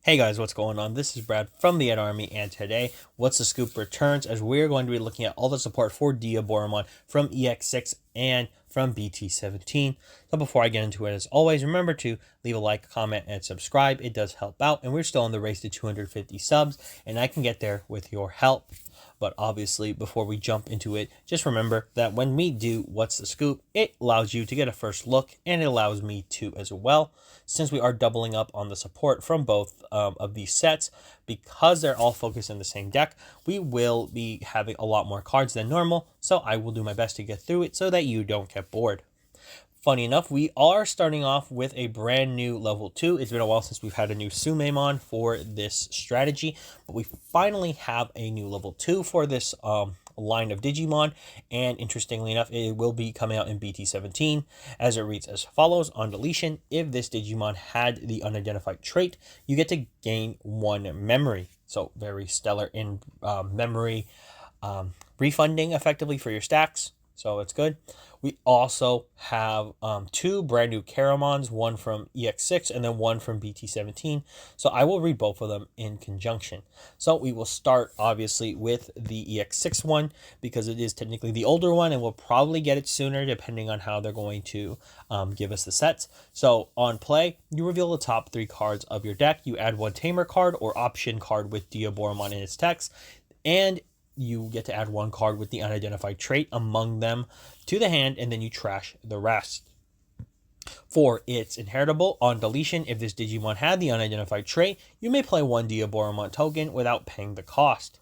Hey guys, what's going on? This is Brad from the Ed Army, and today, What's the Scoop returns as we're going to be looking at all the support for Diaboromon from EX6 and from BT17. So before I get into it, as always, remember to leave a like, comment, and subscribe. It does help out, and we're still on the race to 250 subs, and I can get there with your help. But obviously, before we jump into it, just remember that when we do What's the Scoop, it allows you to get a first look, and it allows me to as well. Since we are doubling up on the support from both of these sets, because they're all focused in the same deck, we will be having a lot more cards than normal, so I will do my best to get through it so that you don't get bored. Funny enough, we are starting off with a brand new level 2. It's been a while since we've had a new Sumemon for this strategy, but we finally have a new level 2 for this line of Digimon, and interestingly enough, it will be coming out in BT17, as it reads as follows. On deletion, if this Digimon had the unidentified trait, you get to gain 1 memory. So very stellar in memory refunding effectively for your stacks. So it's good. We also have 2 brand new Caramons, one from EX6 and then one from BT17. So I will read both of them in conjunction. So we will start obviously with the EX6 one because it is technically the older one, and we'll probably get it sooner depending on how they're going to give us the sets. So on play, you reveal the top 3 cards of your deck. You add 1 Tamer card or option card with Diaboromon in its text, and you get to add 1 card with the unidentified trait among them to the hand, and then you trash the rest. For its inheritable, on deletion, if this Digimon had the unidentified trait, you may play 1 Diaboromon token without paying the cost.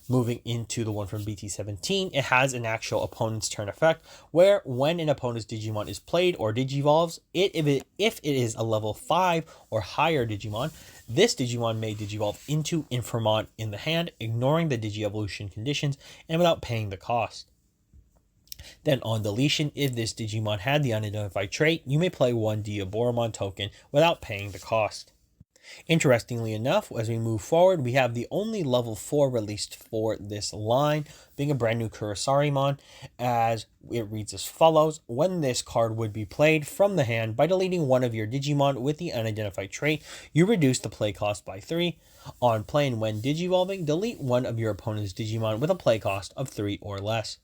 Moving into the one from BT17, it has an actual opponent's turn effect, where when an opponent's Digimon is played or Digivolves, if it is a level 5 or higher Digimon, this Digimon may Digivolve into Infamon in the hand, ignoring the Digievolution conditions and without paying the cost. Then on deletion, if this Digimon had the unidentified trait, you may play 1 Diaboromon token without paying the cost. Interestingly enough, as we move forward, we have the only level 4 released for this line, being a brand new Kurisarimon, as it reads as follows. When this card would be played from the hand, by deleting 1 of your Digimon with the unidentified trait, you reduce the play cost by 3. On play and when Digivolving, delete 1 of your opponent's Digimon with a play cost of 3 or less.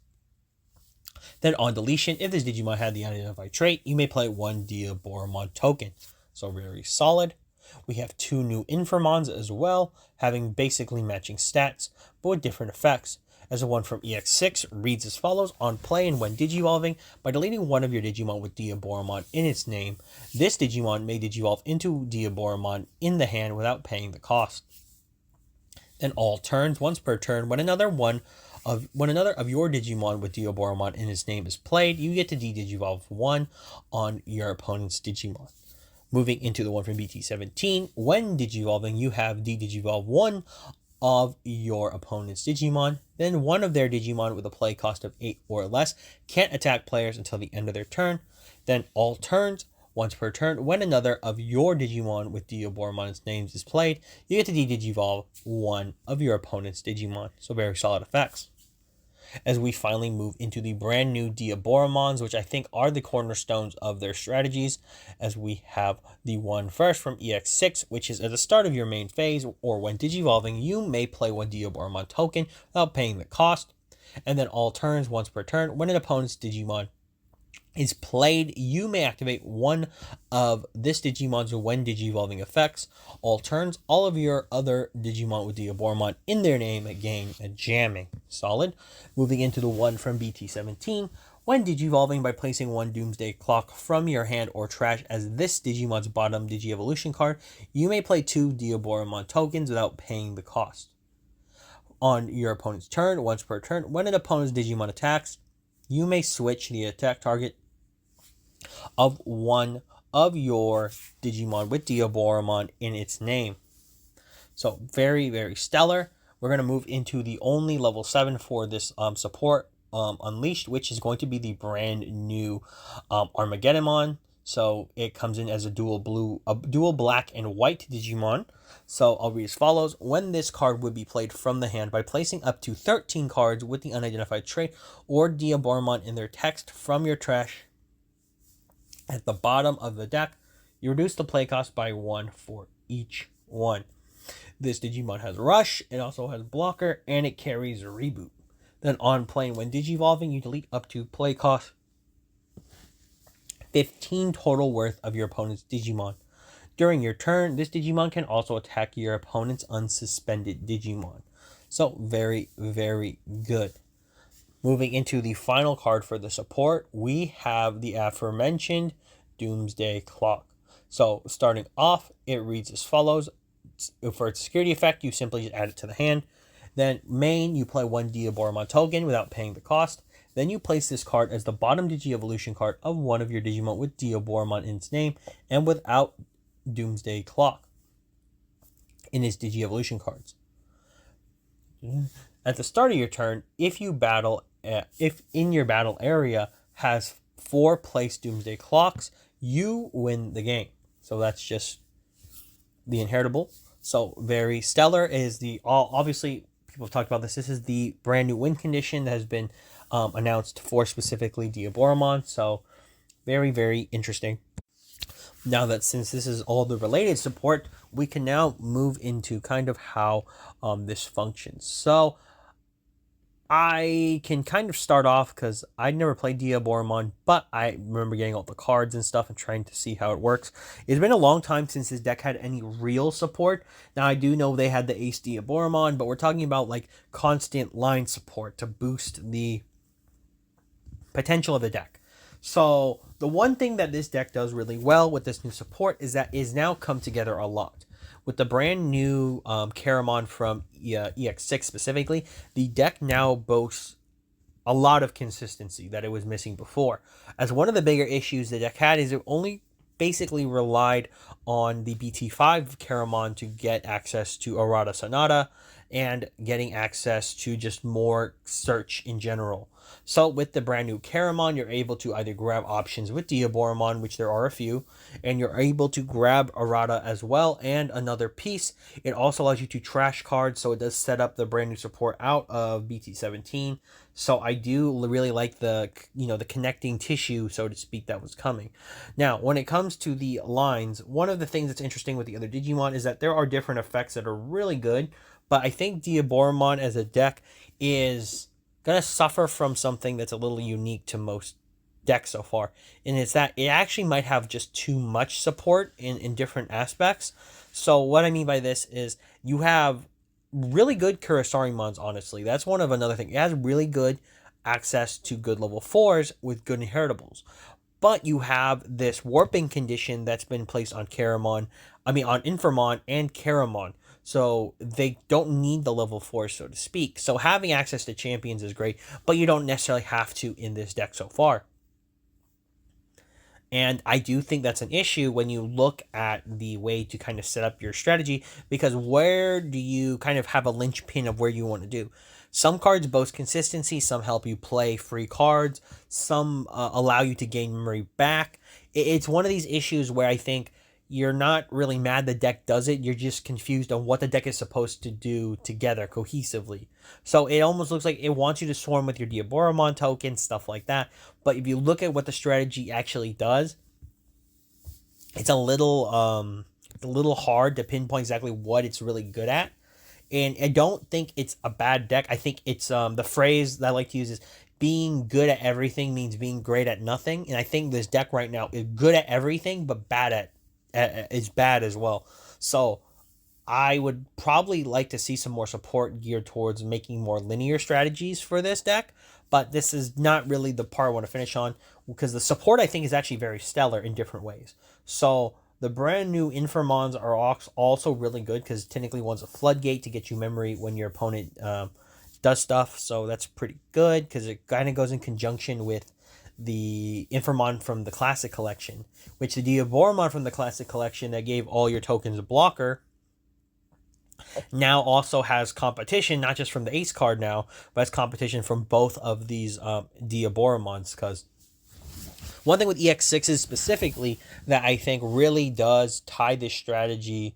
Then on deletion, if this Digimon had the unidentified trait, you may play 1 Diaboromon token. So very solid. We have 2 new Infamons as well, having basically matching stats, but with different effects. As the one from EX6 reads as follows. On play and when Digivolving, by deleting 1 of your Digimon with Diaboromon in its name, this Digimon may Digivolve into Diaboromon in the hand without paying the cost. Then all turns, once per turn, when another of your Digimon with Diaboromon in its name is played, you get to Digivolve 1 on your opponent's Digimon. Moving into the one from BT17, when Digivolving, you have Digivolve 1 of your opponent's Digimon. Then 1 of their Digimon with a play cost of 8 or less can't attack players until the end of their turn. Then all turns, once per turn, when another of your Digimon with Diaboromon's names is played, you get to Digivolve 1 of your opponent's Digimon. So very solid effects. As we finally move into the brand new Diaboromons, which I think are the cornerstones of their strategies, as we have the one first from EX6, which is at the start of your main phase, or when Digivolving, you may play 1 Diaboromon token without paying the cost. And then all turns, once per turn, when an opponent's Digimon is played, you may activate 1 of this Digimon's when Digivolving effects. All turns, all of your other Digimon with Diaboromon in their name gain a jamming. Solid. Moving into the one from BT17, when Digivolving, by placing 1 Doomsday Clock from your hand or trash as this Digimon's bottom Digievolution card, you may play 2 Diaboromon tokens without paying the cost. On your opponent's turn, once per turn, when an opponent's Digimon attacks, you may switch the attack target of 1 of your Digimon with Diaboromon in its name. So very, very stellar. We're going to move into the only level 7 for this support Unleashed, which is going to be the brand new Armageddonmon. So it comes in as a dual black and white Digimon. So I'll read as follows. When this card would be played from the hand by placing up to 13 cards with the unidentified trait or Diaboromon in their text from your trash at the bottom of the deck, you reduce the play cost by 1 for each 1. This Digimon has Rush, it also has Blocker, and it carries a Reboot. Then on playing, when Digivolving, you delete up to play cost 15 total worth of your opponent's Digimon. During your turn, this Digimon can also attack your opponent's unsuspended Digimon. So very, very good. Moving into the final card for the support, we have the aforementioned Doomsday Clock. So starting off, it reads as follows. For its security effect, you simply just add it to the hand. Then main, you play 1 Diaboromon token without paying the cost. Then you place this card as the bottom Digi-Evolution card of one of your Digimon with Diaboromon in its name and without Doomsday Clock in its Digi-Evolution cards. At the start of your turn, if in your battle area has 4 placed Doomsday Clocks, you win the game. So that's just the inheritable. So very stellar is obviously people have talked about this. This is the brand new win condition that has been announced for specifically Diaboromon. So very, very interesting. Now that since this is all the related support, we can now move into kind of how this functions. So I can kind of start off because I never played Diaboromon, but I remember getting all the cards and stuff and trying to see how it works. It's been a long time since this deck had any real support. Now I do know they had the Ace Diaboromon, but we're talking about like constant line support to boost the potential of the deck. So the one thing that this deck does really well with this new support is that it's now come together a lot. With the brand new Caramon from EX6 specifically, the deck now boasts a lot of consistency that it was missing before. As one of the bigger issues the deck had is it only basically relied on the BT5 Caramon to get access to Arata Sonata and getting access to just more search in general. So with the brand new Caramon, you're able to either grab options with Diaboromon, which there are a few, and you're able to grab Arata as well, and another piece. It also allows you to trash cards, so it does set up the brand new support out of BT17. So I do really like the connecting tissue, so to speak, that was coming. Now, when it comes to the lines, one of the things that's interesting with the other Digimon is that there are different effects that are really good, but I think Diaboromon as a deck is going to suffer from something that's a little unique to most decks so far, and it's that it actually might have just too much support in different aspects. So what I mean by this is you have really good Kurisarimons, honestly. That's one of another thing. It has really good access to good level 4s with good inheritables. But you have this warping condition that's been placed on on Infamon and Caramon. So they don't need the level 4, so to speak. So having access to champions is great, but you don't necessarily have to in this deck so far. And I do think that's an issue when you look at the way to kind of set up your strategy, because where do you kind of have a linchpin of where you want to do? Some cards boast consistency, some help you play free cards, some allow you to gain memory back. It's one of these issues where I think you're not really mad the deck does it, you're just confused on what the deck is supposed to do together cohesively. So it almost looks like it wants you to swarm with your Diaboromon token, stuff like that. But if you look at what the strategy actually does, it's a little hard to pinpoint exactly what it's really good at. And I don't think it's a bad deck. I think it's the phrase that I like to use is being good at everything means being great at nothing. And I think this deck right now is good at everything, but is bad as well. So I would probably like to see some more support geared towards making more linear strategies for this deck, but this is not really the part I want to finish on, because the support I think is actually very stellar in different ways. So the brand new Infamons are also really good, because technically one's a floodgate to get you memory when your opponent does stuff, so that's pretty good because it kind of goes in conjunction with the Infamon from the Classic Collection, which the Diaboromon from the Classic Collection that gave all your tokens a blocker now also has competition, not just from the Ace card now, but has competition from both of these Diaboromons. Because one thing with EX6s specifically that I think really does tie this strategy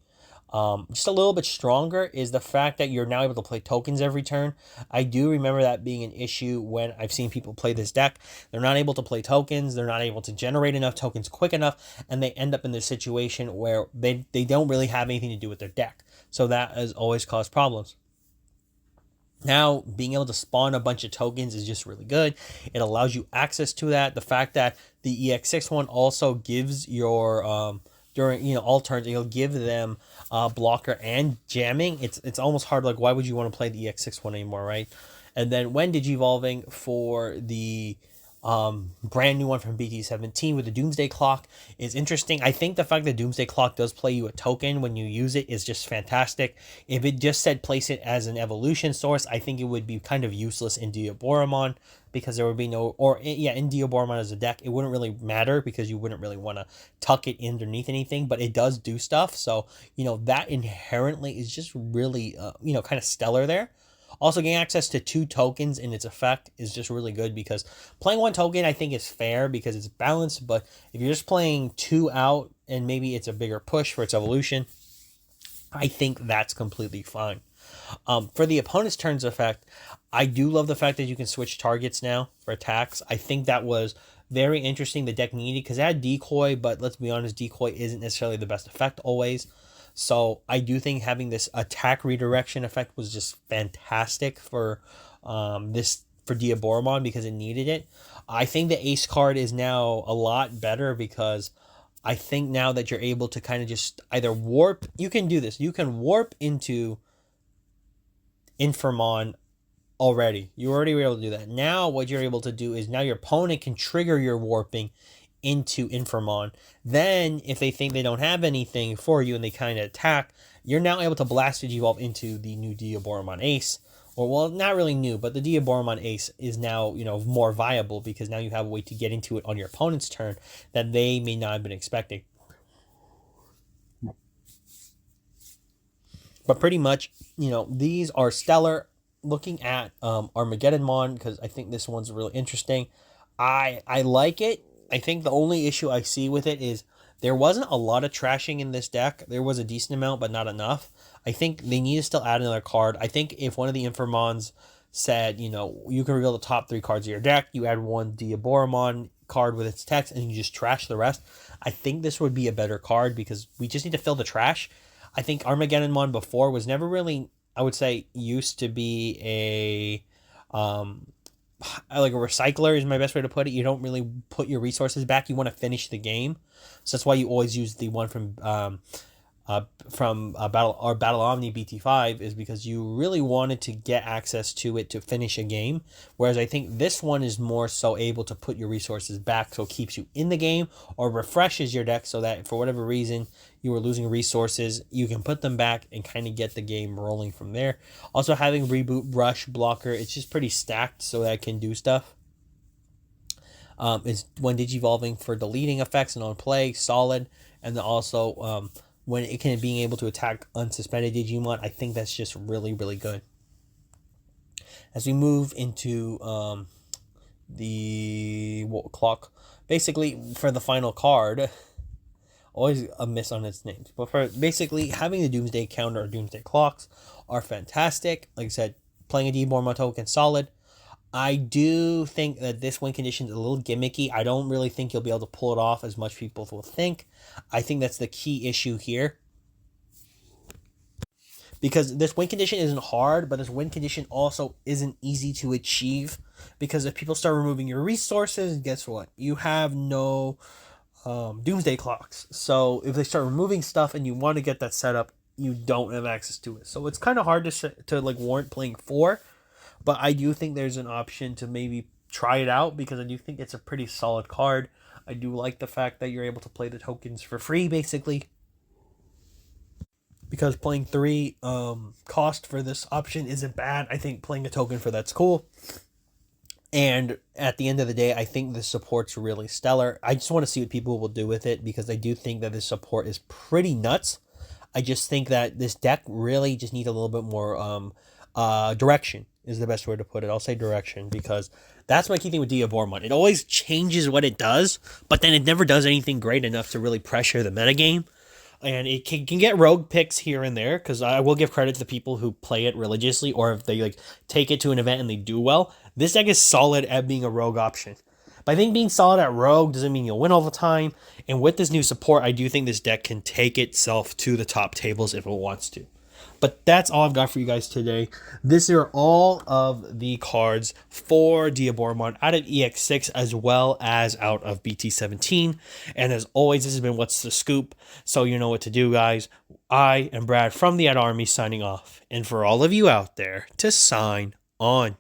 just a little bit stronger is the fact that you're now able to play tokens every turn. I do remember that being an issue when I've seen people play this deck. They're not able to play tokens, they're not able to generate enough tokens quick enough, and they end up in this situation where they don't really have anything to do with their deck. So that has always caused problems. Now, being able to spawn a bunch of tokens is just really good. It allows you access to that. The fact that the EX6 one also gives your during all turns, you'll give them blocker and jamming. It's almost hard. Like, why would you want to play the EX6 one anymore, right? And then when Digivolving for the brand new one from BT17 with the Doomsday Clock is interesting. I think the fact that Doomsday Clock does play you a token when you use it is just fantastic. If it just said place it as an evolution source, I think it would be kind of useless in Diaboromon, because there would be no, or yeah, in Diaboromon as a deck, it wouldn't really matter because you wouldn't really want to tuck it underneath anything, but it does do stuff. So, that inherently is just really, kind of stellar there. Also, getting access to 2 tokens in its effect is just really good, because playing 1 token I think is fair because it's balanced, but if you're just playing 2 out and maybe it's a bigger push for its evolution, I think that's completely fine. For the opponent's turn's effect, I do love the fact that you can switch targets now for attacks. I think that was very interesting, the deck needed, because it had Decoy, but let's be honest, Decoy isn't necessarily the best effect always. So I do think having this attack redirection effect was just fantastic for for Diaboromon, because it needed it. I think the Ace card is now a lot better, because I think now that you're able to kind of just either warp, you can do this. You can warp into Infamon already. You already were able to do that. Now what you're able to do is now your opponent can trigger your warping into Infamon. Then if they think they don't have anything for you and they kind of attack, you're now able to blast Digivolve into the new Diaboromon-Ace. Or, well, not really new, but the Diaboromon-Ace is now, more viable, because now you have a way to get into it on your opponent's turn that they may not have been expecting. But pretty much, these are stellar. Looking at Armageddonmon, because I think this one's really interesting. I like it. I think the only issue I see with it is there wasn't a lot of trashing in this deck. There was a decent amount, but not enough. I think they need to still add another card. I think if one of the Infamons said, you can reveal the top 3 cards of your deck, you add 1 Diaboromon card with its text, and you just trash the rest, I think this would be a better card, because we just need to fill the trash. I think Armageddonmon before was never really, I would say, used to be a like a recycler is my best way to put it. You don't really put your resources back. You want to finish the game. So that's why you always use the one from Battle Omni BT5, is because you really wanted to get access to it to finish a game. Whereas I think this one is more so able to put your resources back, so it keeps you in the game, or refreshes your deck so that for whatever reason you were losing resources, you can put them back and kind of get the game rolling from there. Also, having Reboot, Rush, Blocker, it's just pretty stacked so that it can do stuff. Is when Digivolving for deleting effects and on play, solid. And then also when it can being able to attack unsuspended Digimon, I think that's just really, really good. As we move into the clock, basically for the final card, always a miss on its names, but for basically having the Doomsday counter or Doomsday clocks are fantastic. Like I said, playing a Diaboromon token, solid. I do think that this win condition is a little gimmicky. I don't really think you'll be able to pull it off as much people will think. I think that's the key issue here, because this win condition isn't hard, but this win condition also isn't easy to achieve, because if people start removing your resources, guess what? You have no Doomsday clocks. So if they start removing stuff and you want to get that set up, you don't have access to it. So it's kind of hard to like warrant playing 4. But I do think there's an option to maybe try it out, because I do think it's a pretty solid card. I do like the fact that you're able to play the tokens for free, basically. Because playing 3 cost for this option isn't bad. I think playing a token for that's cool. And at the end of the day, I think the support's really stellar. I just want to see what people will do with it, because I do think that this support is pretty nuts. I just think that this deck really just needs a little bit more direction, is the best way to put it. I'll say direction, because that's my key thing with Diaboromon. It always changes what it does, but then it never does anything great enough to really pressure the metagame. and it can get rogue picks here and there, because I will give credit to the people who play it religiously, or if they like take it to an event and they do well. This deck is solid at being a rogue option. But I think being solid at rogue doesn't mean you'll win all the time. And with this new support, I do think this deck can take itself to the top tables if it wants to. But that's all I've got for you guys today. These are all of the cards for Diaboromon out of EX6 as well as out of BT17. And as always, this has been What's the Scoop? So you know what to do, guys. I am Brad from the Army signing off. And for all of you out there, to sign on.